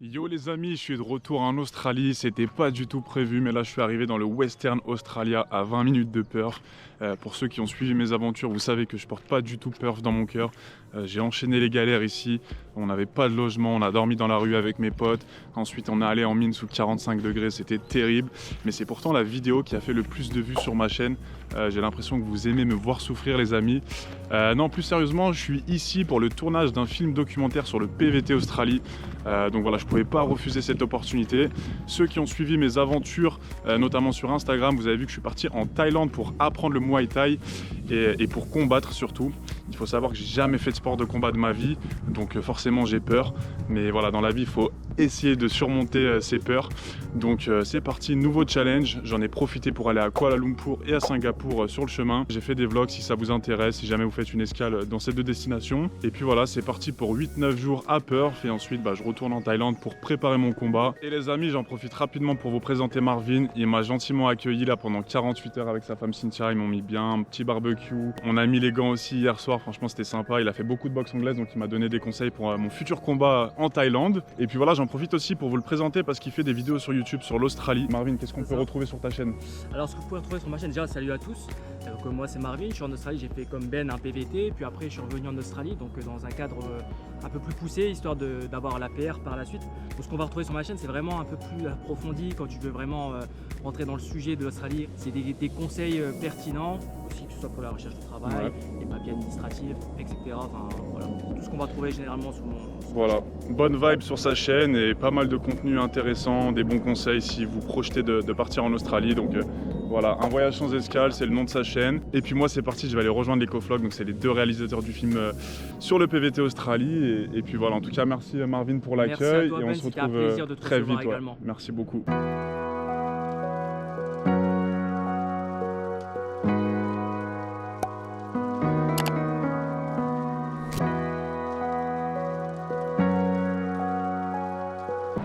Yo les amis, je suis de retour en Australie, c'était pas du tout prévu mais là je suis arrivé dans le Western Australia à 20 minutes de Perth. Pour ceux qui ont suivi mes aventures, vous savez que je porte pas du tout Perth dans mon cœur. J'ai enchaîné les galères ici, on n'avait pas de logement, on a dormi dans la rue avec mes potes. Ensuite on est allé en mine sous 45 degrés, c'était terrible. Mais c'est pourtant la vidéo qui a fait le plus de vues sur ma chaîne. J'ai l'impression que vous aimez me voir souffrir les amis. Non, plus sérieusement, je suis ici pour le tournage d'un film documentaire sur le PVT Australie. Donc voilà, je pouvais pas refuser cette opportunité. Ceux qui ont suivi mes aventures, notamment sur Instagram, vous avez vu que je suis parti en Thaïlande pour apprendre le Muay Thai et pour combattre surtout. Il faut savoir que j'ai jamais fait de sport de combat de ma vie, donc forcément j'ai peur. Mais voilà, dans la vie, il faut essayer de surmonter ses peurs. Donc c'est parti, nouveau challenge. J'en ai profité pour aller à Kuala Lumpur et à Singapour sur le chemin. J'ai fait des vlogs si ça vous intéresse, si jamais vous faites une escale dans ces deux destinations. Et puis voilà, c'est parti pour 8-9 jours à Perth. Et ensuite, je retourne en Thaïlande pour préparer mon combat. Et les amis, j'en profite rapidement pour vous présenter Marvin. Il m'a gentiment accueilli là pendant 48 heures avec sa femme Cynthia. Ils m'ont mis bien un petit barbecue. On a mis les gants aussi hier soir. Franchement, c'était sympa. Il a fait beaucoup de boxe anglaise, donc il m'a donné des conseils pour mon futur combat en Thaïlande. Et puis voilà, j'en profite aussi pour vous le présenter parce qu'il fait des vidéos sur YouTube sur l'Australie. Marvin, qu'est-ce qu'on peut retrouver sur ta chaîne? Alors, ce que vous pouvez retrouver sur ma chaîne, déjà, salut à tous. Donc, moi, c'est Marvin. Je suis en Australie. J'ai fait comme Ben un PVT. Puis après, je suis revenu en Australie, donc dans un cadre un peu plus poussé, histoire d'avoir la PR par la suite. Donc, ce qu'on va retrouver sur ma chaîne, c'est vraiment un peu plus approfondi quand tu veux vraiment rentrer dans le sujet de l'Australie. C'est des conseils pertinents, aussi que ce soit pour la recherche de travail, les papiers administratifs, etc. Enfin, voilà, tout ce qu'on va trouver généralement sur mon Voilà, bonne vibe sur sa chaîne et pas mal de contenu intéressant, des bons conseils si vous projetez de partir en Australie. Donc voilà, un voyage sans escale, c'est le nom de sa chaîne. Et puis moi c'est parti, je vais aller rejoindre l'Ecoflog, donc c'est les deux réalisateurs du film sur le PVT Australie. Et puis voilà, en tout cas merci Marvin pour l'accueil et on se retrouve très vite. Merci beaucoup.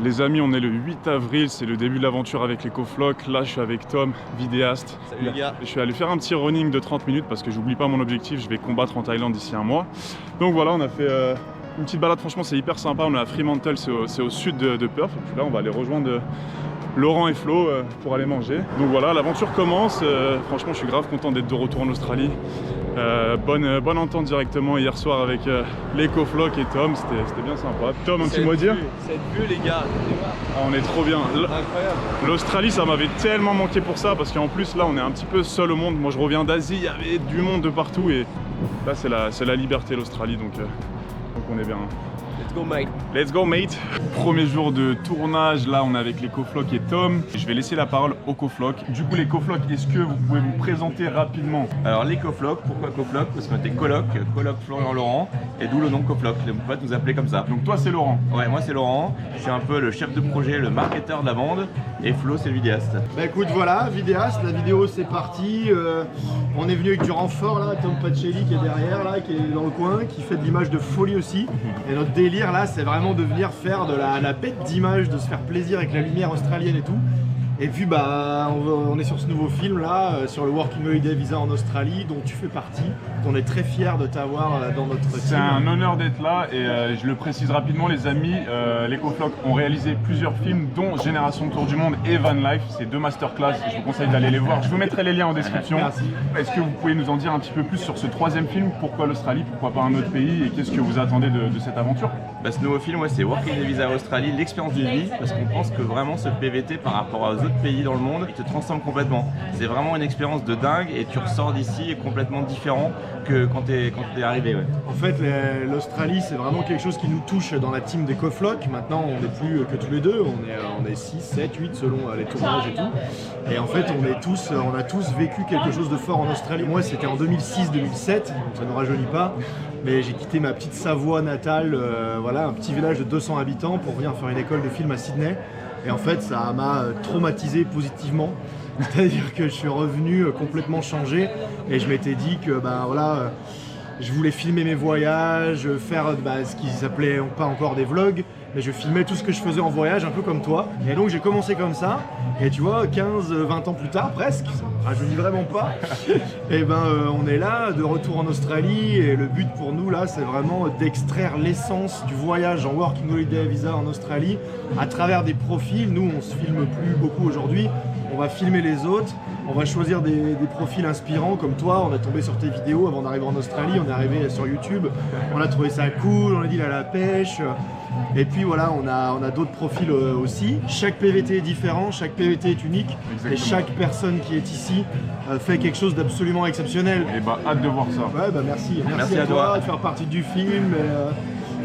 Les amis, on est le 8 avril, c'est le début de l'aventure avec l'Ecoflog. Là, je suis avec Tom, vidéaste. Salut les gars. Je suis allé faire un petit running de 30 minutes parce que j'oublie pas mon objectif, je vais combattre en Thaïlande d'ici un mois. Donc voilà, on a fait une petite balade, franchement c'est hyper sympa. On est à Fremantle, c'est au sud de Perth. Et puis là, on va aller rejoindre Laurent et Flo pour aller manger. Donc voilà, l'aventure commence. Franchement, je suis grave content d'être de retour en Australie. Bonne entente directement hier soir avec l'Ecoflog et Tom, c'était bien sympa. Tom, un petit mot à dire? Cette vue les gars, on est trop bien. incroyable. L'Australie, ça m'avait tellement manqué pour ça parce qu'en plus là on est un petit peu seul au monde. Moi je reviens d'Asie, il y avait du monde de partout et là c'est la liberté l'Australie, donc on est bien. Let's go mate. Let's go mate. Premier jour de tournage, là on est avec l'Ecoflog et Tom. Je vais laisser la parole au Coflog. Du coup l'Ecoflog, est-ce que vous pouvez vous présenter rapidement? Alors les Coflog, pourquoi Coflog? Parce qu'on était coloc Florian Laurent, et d'où le nom Coflog, les potes nous appeler comme ça. Donc toi c'est Laurent? Ouais, moi c'est Laurent, je suis un peu le chef de projet, le marketeur de la bande, et Flo c'est le vidéaste. Bah écoute voilà, vidéaste, la vidéo c'est parti. On est venu avec du renfort là, Tom Pacelli qui est derrière là, qui est dans le coin, qui fait de l'image de folie aussi. Et notre délire là c'est vraiment de venir faire de la bête d'image, de se faire plaisir avec la lumière australienne et tout. Et puis on est sur ce nouveau film là, sur le Working Holiday Visa en Australie, dont tu fais partie. On est très fiers de t'avoir dans notre team. C'est un honneur d'être là et je le précise rapidement les amis, l'Ecoflog ont réalisé plusieurs films dont Génération Tour du Monde et Van Life, c'est deux masterclass, je vous conseille d'aller les voir, je vous mettrai les liens en description. Merci. Est-ce que vous pouvez nous en dire un petit peu plus sur ce troisième film? Pourquoi l'Australie, pourquoi pas un autre pays et qu'est-ce que vous attendez de cette aventure? Ce nouveau film, c'est Working Holiday Visa Australie, l'expérience d'une vie, parce qu'on pense que vraiment ce PVT par rapport aux autres pays dans le monde, il te transforme complètement. C'est vraiment une expérience de dingue et tu ressors d'ici complètement différent que quand t'es arrivé. Ouais. En fait, l'Australie, c'est vraiment quelque chose qui nous touche dans la team des Coflog. Maintenant, on n'est plus que tous les deux, on est 6, 7, 8 selon les tournages et tout. Et en fait, on a tous vécu quelque chose de fort en Australie. Moi, c'était en 2006-2007, donc ça ne rajeunit pas. Mais j'ai quitté ma petite Savoie natale, voilà, un petit village de 200 habitants pour venir faire une école de film à Sydney. Et en fait, ça m'a traumatisé positivement. C'est-à-dire que je suis revenu complètement changé et je m'étais dit que je voulais filmer mes voyages, faire ce qui s'appelait pas encore des vlogs, mais je filmais tout ce que je faisais en voyage, un peu comme toi. Et donc j'ai commencé comme ça, et tu vois, 15-20 ans plus tard, presque, ça ne rajeunit vraiment pas, et ben on est là, de retour en Australie, et le but pour nous là, c'est vraiment d'extraire l'essence du voyage en Working Holiday Visa en Australie à travers des profils. Nous, on se filme plus beaucoup aujourd'hui, on va filmer les autres, on va choisir des profils inspirants comme toi. On a tombé sur tes vidéos avant d'arriver en Australie, on est arrivé sur YouTube, on a trouvé ça cool, on a dit là, la pêche. Et puis voilà, on a d'autres profils aussi. Chaque PVT est différent, chaque PVT est unique. Exactement. Et chaque personne qui est ici fait quelque chose d'absolument exceptionnel. Et bah hâte de voir ça. Ouais, bah merci. Merci à à toi toi de faire partie du film.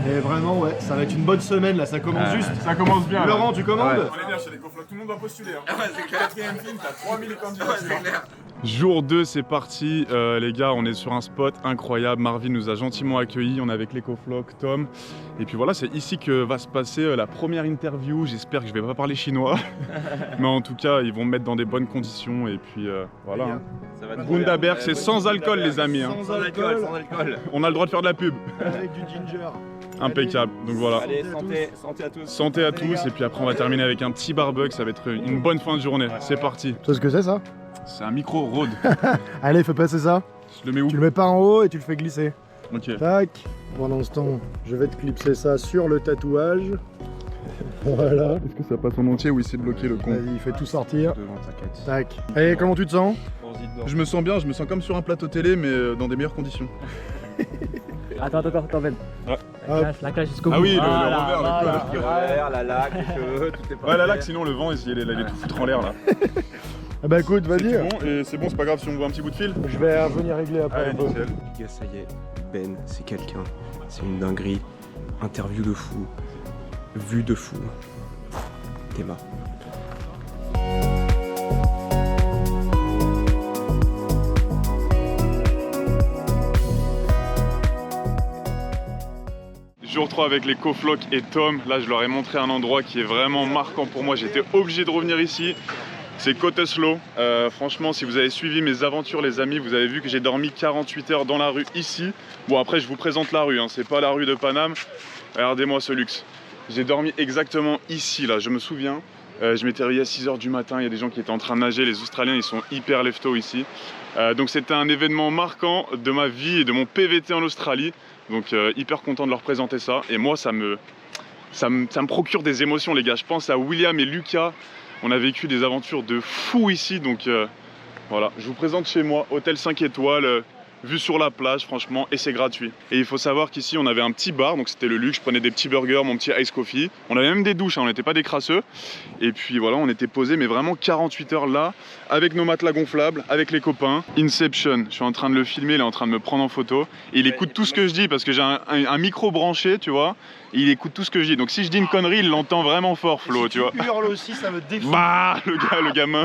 Et vraiment, ouais, ça va être une bonne semaine là, ça commence juste. Ça commence bien. Laurent, tu commandes? On est bien chez les coflocs, tout le monde va postuler. Hein. Ouais, c'est clair. 4e film, t'as 3000 candidats. Ouais, c'est clair. Jour 2, c'est parti. Les gars, on est sur un spot incroyable. Marvin nous a gentiment accueillis. On est avec les coflocs, Tom. Et puis voilà, c'est ici que va se passer la première interview. J'espère que je vais pas parler chinois. Mais en tout cas, ils vont me mettre dans des bonnes conditions. Et puis voilà. Hein. Ça va trop bien. Bundaberg, c'est sans alcool, les amis. Hein. Sans alcool, sans alcool. On a le droit de faire de la pub. Avec du ginger. Impeccable. Donc voilà. Allez, santé à tous. Santé à tous. Et puis après, on va terminer avec un petit barbecue. Ça va être une bonne fin de journée. C'est parti. Tu sais ce que c'est ça? C'est un micro Rode. Allez, fais passer ça. Je le mets où? Tu le mets pas en haut et tu le fais glisser. Ok. Tac. Pendant ce temps, je vais te clipser ça sur le tatouage. Voilà. Est-ce que ça passe en entier ou il s'est bloqué le con? Vas-y, fais tout sortir. Devant, t'inquiète. Tac. Et comment tu te sens? Je me sens bien, je me sens comme sur un plateau télé mais dans des meilleures conditions. Attends, Ben. Ouais. La classe jusqu'au bout. Ah oui, le Voilà, revers, voilà. le Revers, la laque, les cheveux, tout est pas. Ouais, la laque, sinon le vent il est tout foutre en l'air là. Ah bah écoute, vas-y. C'est bon, et c'est bon, c'est pas grave si on voit un petit bout de fil. Je vais venir régler après. Allez, un peu. nickel. Les gars, ça y est, Ben, c'est quelqu'un. C'est une dinguerie. Interview de fou. Vue de fou. Théma. Jour 3 avec les coflocs et Tom. Là, je leur ai montré un endroit qui est vraiment marquant pour moi. J'étais obligé de revenir ici. C'est Cottesloe. Franchement, si vous avez suivi mes aventures, les amis, vous avez vu que j'ai dormi 48 heures dans la rue ici. Bon, après, je vous présente la rue, hein. C'est pas la rue de Paname. Regardez-moi ce luxe. J'ai dormi exactement ici, là, je me souviens. Je m'étais réveillé à 6 h du matin. Il y a des gens qui étaient en train de nager. Les Australiens, ils sont hyper leftos ici. Donc, c'était un événement marquant de ma vie et de mon PVT en Australie. Donc, hyper content de leur présenter ça. Et moi, ça me procure des émotions, les gars. Je pense à William et Lucas. On a vécu des aventures de fou ici, donc voilà, je vous présente chez moi, hôtel 5 étoiles, vue sur la plage franchement, et c'est gratuit. Et il faut savoir qu'ici on avait un petit bar, donc c'était le luxe, je prenais des petits burgers, mon petit ice coffee. On avait même des douches, hein, on n'était pas des crasseux. Et puis voilà, on était posés, mais vraiment 48 heures là, avec nos matelas gonflables, avec les copains. Inception, je suis en train de le filmer, il est en train de me prendre en photo. Et il écoute tout ce que je dis, parce que j'ai un micro branché, tu vois. Il écoute tout ce que je dis, donc si je dis une connerie, il l'entend vraiment fort, Flo, tu vois. Tu hurles aussi, ça me défoule. Bah, le gamin.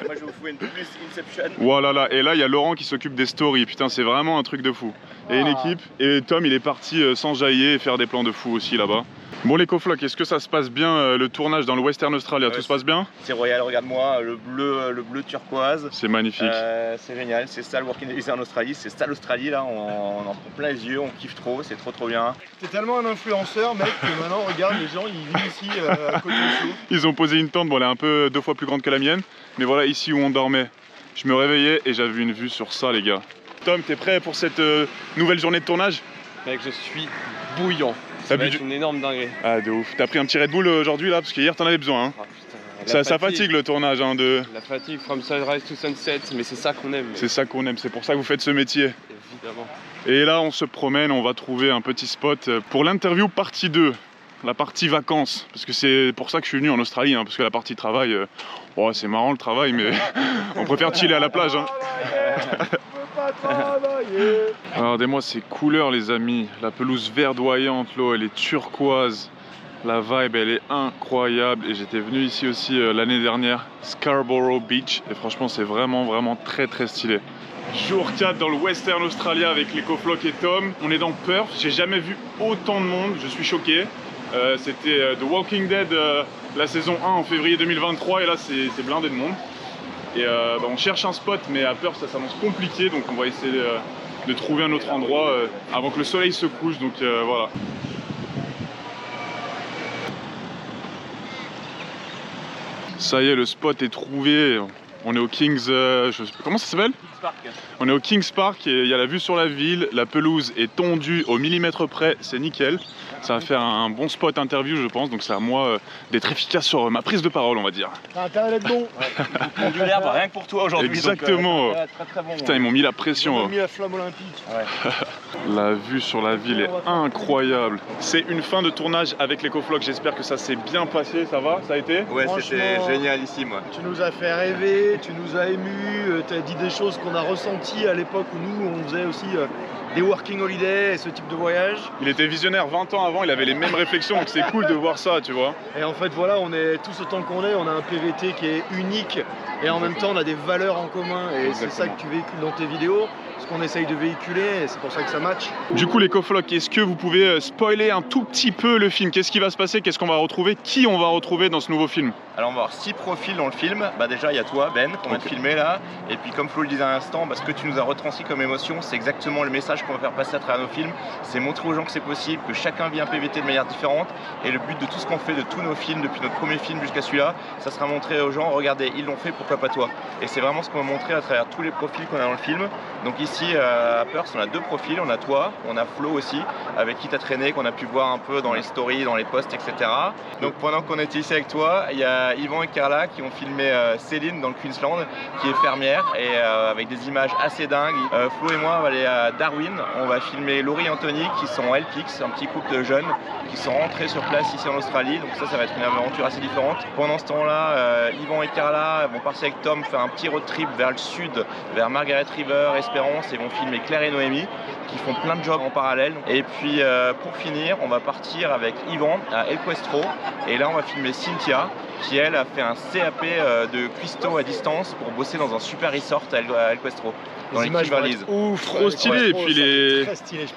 Moi, je vous fous une plus Inception. Voilà, là. Et là, il y a Laurent qui s'occupe des stories. Putain, c'est vraiment un truc de fou. Et une équipe. Et Tom, il est parti s'enjailler et faire des plans de fou aussi là-bas. Bon, les coflocs, est-ce que ça se passe bien le tournage dans le Western Australia? Ouais, tout se passe bien? C'est royal, regarde-moi, le bleu turquoise. C'est magnifique. C'est génial, c'est ça le Working Holiday en Australie, c'est ça l'Australie là, on en prend plein les yeux, on kiffe trop, c'est trop bien. T'es tellement un influenceur, mec, que maintenant, regarde, les gens, ils vivent ici à Cottesloe. Ils ont posé une tente, bon, elle est un peu 2 fois plus grande que la mienne. Mais voilà, ici où on dormait, je me réveillais et j'avais une vue sur ça, les gars. Tom, t'es prêt pour cette nouvelle journée de tournage? Mec, je suis bouillant. T'as Ça va bu être une énorme dinguerie. Ah, de ouf. T'as pris un petit Red Bull aujourd'hui là? Parce qu'hier t'en avais besoin. Hein. Ah, putain, Ça fatigue le tournage. Hein, La fatigue, from sunrise to sunset, mais c'est ça qu'on aime. C'est ça qu'on aime, c'est pour ça que vous faites ce métier. Évidemment. Et là, on se promène, on va trouver un petit spot pour l'interview partie 2, la partie vacances. Parce que c'est pour ça que je suis venu en Australie, hein, parce que la partie travail, c'est marrant le travail, mais on préfère chiller à la plage. Hein. Regardez-moi ces couleurs, les amis. La pelouse verdoyante, l'eau, elle est turquoise. La vibe, elle est incroyable. Et j'étais venu ici aussi l'année dernière, Scarborough Beach. Et franchement, c'est vraiment très stylé. Jour 4 dans le Western Australia avec les coflocs et Tom. On est dans Perth, j'ai jamais vu autant de monde, je suis choqué. C'était The Walking Dead, la saison 1 en février 2023 et là c'est blindé de monde. Et on cherche un spot mais à Perth ça s'annonce compliqué donc on va essayer de trouver un autre endroit avant que le soleil se couche donc voilà. Ça y est, le spot est trouvé. On est au Kings... comment ça s'appelle? On est au Kings Park et il y a la vue sur la ville. La pelouse est tondue au millimètre près, c'est nickel. Ça va faire un bon spot interview, je pense. Donc c'est à moi d'être efficace sur ma prise de parole, on va dire. T'as intérêt d'être bon. On du l'herbe rien que pour toi aujourd'hui. Exactement. Donc, très bon. Putain, ils m'ont mis la pression. Ils ont mis la flamme olympique. Ouais. La vue sur la ville est incroyable. C'est une fin de tournage avec l'Ecofloc. J'espère que ça s'est bien passé. Ça va? Ça a été? Ouais, c'était Franchement, génial ici, moi. Tu nous as fait rêver, tu nous as émus, tu as dit des choses qu'on a ressenties à l'époque où nous on faisait aussi des working holidays et ce type de voyage. Il était visionnaire 20 ans avant, il avait les mêmes réflexions, donc c'est cool de voir ça, tu vois. Et en fait voilà, on est tous autant qu'on est, on a un PVT qui est unique et en même temps on a des valeurs en commun et c'est ça que tu véhicules dans tes vidéos, ce qu'on essaye de véhiculer et c'est pour ça que ça match. Du coup l'Ecofloc, est-ce que vous pouvez spoiler un tout petit peu le film? Qu'est-ce qui va se passer? Qu'est-ce qu'on va retrouver? Qui on va retrouver dans ce nouveau film? Alors on va avoir 6 profils dans le film. Bah déjà il y a toi Ben qu'on vient de filmer là. Et puis comme Flo le disait à l'instant, ce que tu nous as retranscrit comme émotion, c'est exactement le message qu'on va faire passer à travers nos films. C'est montrer aux gens que c'est possible, que chacun vit un PVT de manière différente. Et le but de tout ce qu'on fait, de tous nos films, depuis notre premier film jusqu'à celui-là, ça sera montrer aux gens, regardez, ils l'ont fait, pourquoi pas toi? Et c'est vraiment ce qu'on va montrer à travers tous les profils qu'on a dans le film. Donc ici à Perth, on a 2 profils, on a toi, on a Flo aussi, avec qui t'as traîné, qu'on a pu voir un peu dans les stories, dans les posts, etc. Donc pendant qu'on était ici avec toi, il y a Yvan et Carla qui ont filmé Céline dans le Queensland, qui est fermière, et avec des images assez dingues. Flo et moi, on va aller à Darwin, on va filmer Laurie et Anthony, qui sont LPX, un petit couple de jeunes, qui sont rentrés sur place ici en Australie, donc ça va être une aventure assez différente. Pendant ce temps-là, Yvan et Carla vont partir avec Tom faire un petit road trip vers le sud, vers Margaret River, Espérance, et vont filmer Claire et Noémie, qui font plein de jobs en parallèle. Et puis pour finir, on va partir avec Yvan à El Questro, et là on va filmer Cynthia, qui elle a fait un CAP de cuistot à distance pour bosser dans un super resort à El Questro, dans les Kivalise. Ouf, trop stylé. Et puis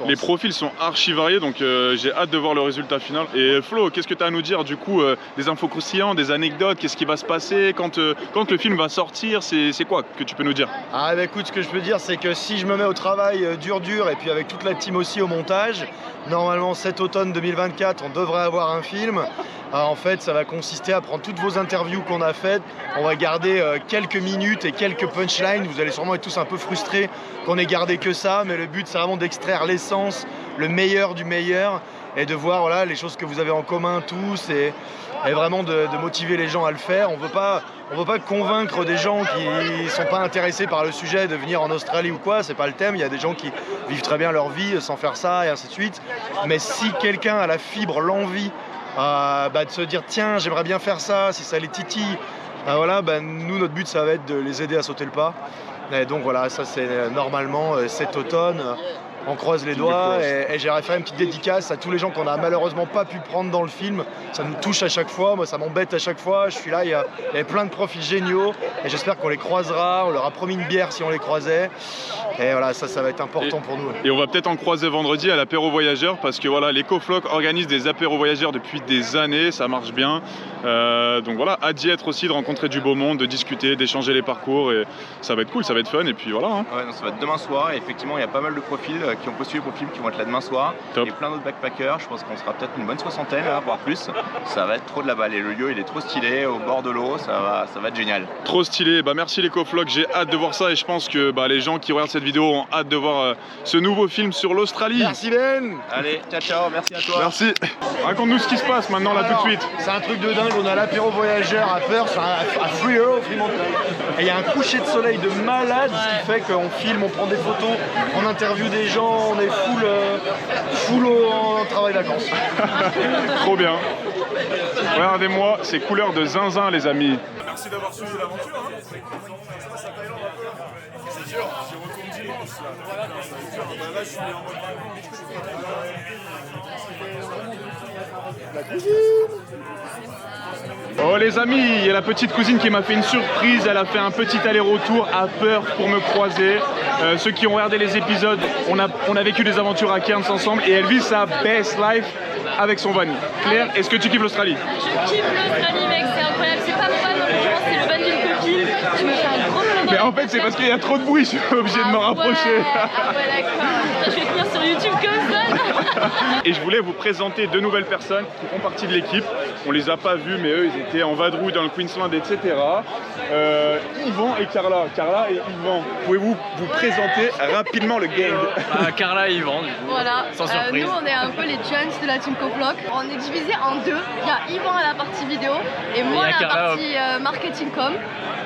les profils sont archi variés, donc j'ai hâte de voir le résultat final. Et Flo, qu'est-ce que tu as à nous dire du coup, des infos croustillantes, des anecdotes, qu'est-ce qui va se passer quand le film va sortir? C'est quoi que tu peux nous dire? Ah bah écoute, ce que je peux dire c'est que si je me mets au travail dur et puis avec toute la team aussi au montage, normalement cet automne 2024 on devrait avoir un film. En fait ça va consister à prendre toutes vos interviews qu'on a faites, on va garder quelques minutes et quelques punchlines, vous allez sûrement être tous un peu frustrés qu'on ait gardé que ça, mais le but c'est vraiment d'extraire l'essence, le meilleur du meilleur et de voir voilà, les choses que vous avez en commun tous et vraiment de motiver les gens à le faire. On veut pas convaincre des gens qui sont pas intéressés par le sujet de venir en Australie ou quoi, c'est pas le thème. Il y a des gens qui vivent très bien leur vie sans faire ça et ainsi de suite. Mais si quelqu'un a la fibre, l'envie de se dire tiens j'aimerais bien faire ça, si ça les titille, nous notre but ça va être de les aider à sauter le pas. Et donc voilà, ça c'est normalement cet automne. On croise les doigts et j'aimerais faire une petite dédicace à tous les gens qu'on a malheureusement pas pu prendre dans le film. Ça nous touche à chaque fois, moi ça m'embête à chaque fois. Je suis là, il y avait plein de profils géniaux et j'espère qu'on les croisera. On leur a promis une bière si on les croisait. Et voilà, ça va être important pour nous. Et on va peut-être en croiser vendredi à l'apéro voyageur parce que voilà, l'Ecofloc organise des apéros voyageurs depuis des années, ça marche bien. Donc voilà, hâte d'y être aussi, de rencontrer du beau monde, de discuter, d'échanger les parcours et ça va être cool, ça va être fun et puis voilà. Hein. Ouais, ça va être demain soir et effectivement il y a pas mal de profils qui ont postulé pour le film qui vont être là demain soir. Top. Et plein d'autres backpackers, je pense qu'on sera peut-être une bonne soixantaine, voire plus. Ça va être trop de la balle et le lieu il est trop stylé, au bord de l'eau, ça va être génial. Trop stylé, merci l'Ecofloc, j'ai hâte de voir ça et je pense que les gens qui regardent cette vidéo ont hâte de voir ce nouveau film sur l'Australie. Merci Ben. Allez, ciao, merci à toi. Merci. Raconte-nous ce qui se passe maintenant là tout de suite. C'est un truc de dingue, on a l'apéro voyageur à Perth, à Fremantle, et il y a un coucher de soleil de malade, ce qui fait qu'on filme, on prend des photos, on interviewe des gens, on est full en travail vacances. Trop bien. Regardez-moi, c'est couleur de zinzin les amis. Merci d'avoir suivi l'aventure. C'est sûr, j'y retourne dimanche. Là, je suis en mode Oh les amis, il y a la petite cousine qui m'a fait une surprise, elle a fait un petit aller-retour à Perth pour me croiser. Ceux qui ont regardé les épisodes, on a vécu des aventures à Cairns ensemble et elle vit sa best life avec son van. Claire, est-ce que tu kiffes l'Australie? Je kiffe l'Australie mec, c'est incroyable, c'est pas mon van en l'occurrence, c'est le van d'une copine. Je me fais un gros plaisir. Mais en fait c'est parce qu'il y a trop de bruit, je suis obligé de me rapprocher. Ah ouais d'accord, je vais tenir sur YouTube comme ça. Et je voulais vous présenter deux nouvelles personnes qui font partie de l'équipe. On les a pas vus, mais eux, ils étaient en vadrouille dans le Queensland, etc. Yvan et Carla. Carla et Yvan, pouvez-vous vous présenter rapidement le gang? Carla et Yvan, du coup. Voilà, Sans surprise. nous on est un peu les Jones de la team Coflock. On est divisé en deux. Il y a Yvan à la partie vidéo et moi il y a à la Carla, partie marketing com.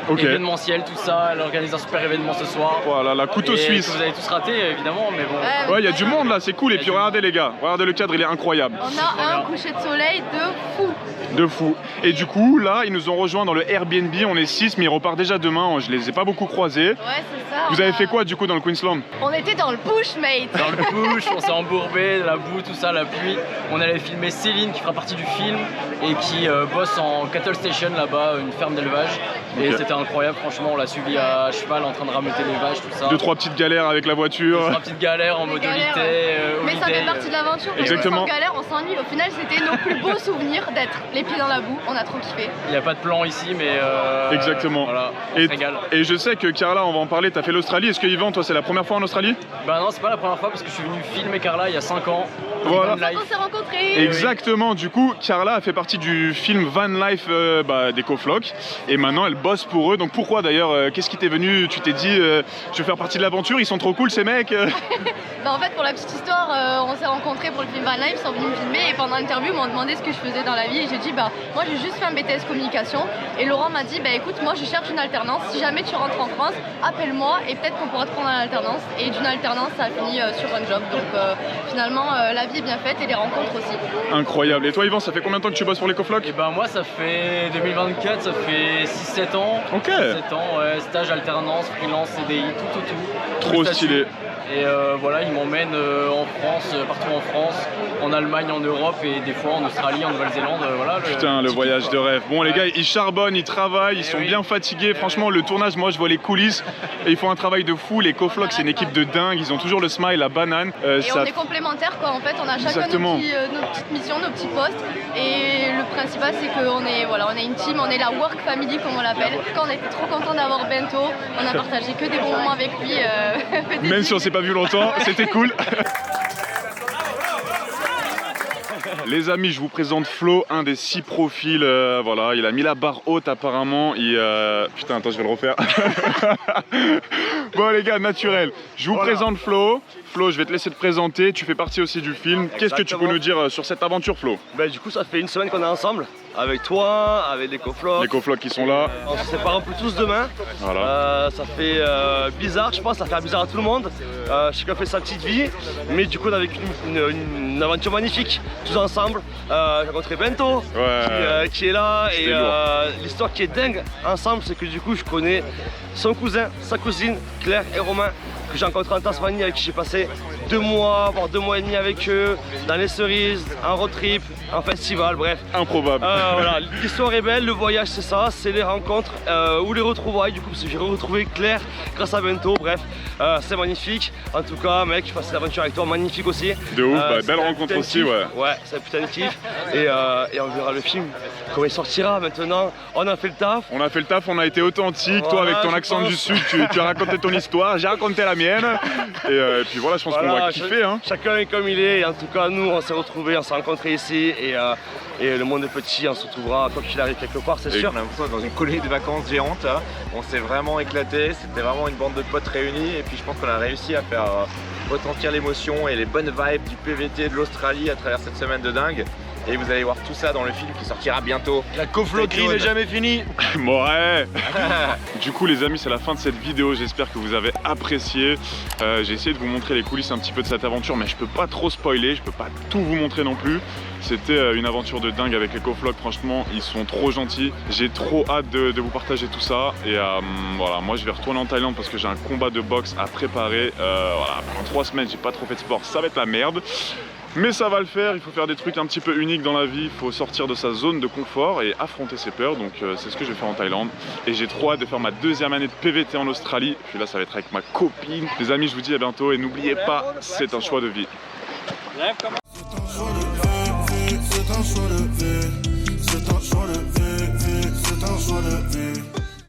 Ok. Événementiel, tout ça, elle organise un super événement ce soir. Voilà, la couteau Et suisse. que vous avez tous raté évidemment, mais bon. Ouais, il y a du monde là, c'est cool. Et puis regardez les gars, regardez le cadre, il est incroyable. On a un coucher de soleil de fou. De fou. Et du coup, là, ils nous ont rejoints dans le Airbnb. On est 6, mais ils repartent déjà demain. Je les ai pas beaucoup croisés. Ouais, c'est ça. Vous avez fait quoi du coup dans le Queensland? On était dans le bush, mate. Dans le bush, on s'est embourbé, la boue, tout ça, la pluie. On allait filmer Céline qui fera partie du film et qui bosse en cattle station là-bas, une ferme d'élevage. Et Ok. c'était incroyable, franchement, on l'a suivi à cheval en train de rameuter les vaches, tout ça. 2-3 petites galères avec la voiture. 3 petites galères en Des mode galères, holiday. Mais ça fait partie de l'aventure. Exactement. Sans galère, on s'ennuie. Au final, c'était nos plus beaux souvenirs d'être les pieds dans la boue. On a trop kiffé. Il n'y a pas de plan ici, mais. Exactement. Voilà, on Et, se régale. et je sais que Carla, on va en parler, t'as fait l'Australie. Est-ce que Yvan, toi, c'est la première fois en Australie? Bah non, c'est pas la première fois parce que je suis venu filmer Carla il y a 5 ans. Voilà. Van Life. On s'est rencontrés. Exactement, du coup, Carla a fait partie du film Van Life des Coflock et maintenant elle bosse pour eux. Donc pourquoi d'ailleurs, qu'est-ce qui t'est venu? Tu t'es dit, je vais faire partie de l'aventure, ils sont trop cool ces mecs. Bah en fait, pour la petite histoire, on s'est rencontrés pour le film Van Life, ils sont venus me filmer et pendant l'interview, ils m'ont demandé ce que je faisais dans la vie et j'ai dit, bah moi j'ai juste fait un BTS communication et Laurent m'a dit, bah écoute, moi je cherche une alternance, si jamais tu rentres en France, appelle-moi et peut-être qu'on pourra te prendre en alternance. Et d'une alternance, ça a fini sur un job. Donc finalement, la vie est bien faite et les rencontres aussi. Incroyable. Et toi Yvan, ça fait combien de temps que tu bosses pour les Coflock? Et ben moi ça fait 2024, ça fait 6-7 ans. Ok. 6-7 ans, ouais, stage, alternance, freelance, CDI, tout. Trop Le statut. stylé. Et voilà, ils m'emmènent en France, partout en France, en Allemagne, en Europe et des fois en Australie, en Nouvelle-Zélande. Voilà, Putain, le voyage de rêve. Bon les gars, ils charbonnent, ils travaillent, ils sont oui. bien fatigués. Franchement, le tournage, moi je vois les coulisses et ils font un travail de fou. Les Coflock, c'est une équipe de dingue. Ils ont toujours le smile, la banane. Et on est complémentaires quoi, en fait, on a chacun Exactement. nos petites missions, nos petits postes. Et le principal c'est qu'on est, voilà, on est une team, on est la work family comme on l'appelle. Quand on était trop content d'avoir Bento, on a partagé que des bons moments avec lui. Même si on s'est pas vu longtemps, c'était cool. Les amis, je vous présente Flo, un des 6 profils. Voilà, il a mis la barre haute apparemment. Putain, attends, je vais le refaire. Bon les gars, naturel. Je vous présente Flo. Flo, je vais te laisser te présenter. Tu fais partie aussi du film. Qu'est-ce que tu peux nous dire sur cette aventure, Flo? Bah du coup ça fait une semaine qu'on est ensemble, avec toi, avec les Coflock. Les Coflock qui sont là. On se sépare un peu tous demain. Voilà. Ça fait bizarre, je pense, ça fait bizarre à tout le monde. Chacun fait sa petite vie, mais du coup on a vécu une aventure magnifique, tous ensemble. J'ai rencontré Bento, Ouais. qui est là, et lourd. l'histoire qui est dingue ensemble, c'est que du coup je connais son cousin, sa cousine, Claire et Romain, que j'ai rencontré en Tasmanie, avec qui j'ai passé 2 mois, voire 2 mois et demi avec eux, dans les cerises, un road trip, un festival, bref. Improbable. Voilà, l'histoire est belle, le voyage c'est ça, c'est les rencontres ou les retrouvailles, du coup parce que j'ai retrouvé Claire grâce à Bento, bref, c'est magnifique. En tout cas mec, je passe cette aventure avec toi, magnifique aussi. De ouf, bah, C'est belle un rencontre putain de aussi, kiff. ouais. Ouais, c'est un putain de kiff. Et on verra le film, comment il sortira maintenant. On a fait le taf. On a fait le taf, on a été authentique. Toi, Voilà, avec ton je accent pense. du Sud, tu as raconté ton histoire, j'ai raconté la mienne. Et puis voilà, je pense qu'on va kiffer. Hein. Chacun est comme il est. Et en tout cas, nous, on s'est retrouvés, on s'est rencontrés ici. Et le monde est petit, on se retrouvera quoi qu'il arrive quelque part, c'est sûr. On a l'impression d'être dans une colonie de vacances géante. Là. On s'est vraiment éclaté. C'était vraiment une bande de potes réunis. Et puis je pense qu'on a réussi à faire retentir l'émotion et les bonnes vibes du PVT de l'Australie à travers cette semaine de dingue. Et vous allez voir tout ça dans le film qui sortira bientôt. La coflockerie n'est jamais finie. Ouais. Du coup les amis, c'est la fin de cette vidéo, j'espère que vous avez apprécié. J'ai essayé de vous montrer les coulisses un petit peu de cette aventure, mais je peux pas trop spoiler, je peux pas tout vous montrer non plus. C'était une aventure de dingue avec les Coflock, franchement ils sont trop gentils. J'ai trop hâte de vous partager tout ça. Et voilà, moi je vais retourner en Thaïlande parce que j'ai un combat de boxe à préparer. Voilà, pendant 3 semaines j'ai pas trop fait de sport, ça va être la merde. Mais ça va le faire, il faut faire des trucs un petit peu uniques dans la vie, il faut sortir de sa zone de confort et affronter ses peurs, donc c'est ce que je vais faire en Thaïlande. Et j'ai trop hâte de faire ma 2e année de PVT en Australie, puis là ça va être avec ma copine. Les amis, je vous dis à bientôt et n'oubliez pas, c'est un choix de vie. C'est un choix de vie, c'est un choix de vie, c'est un choix de vie.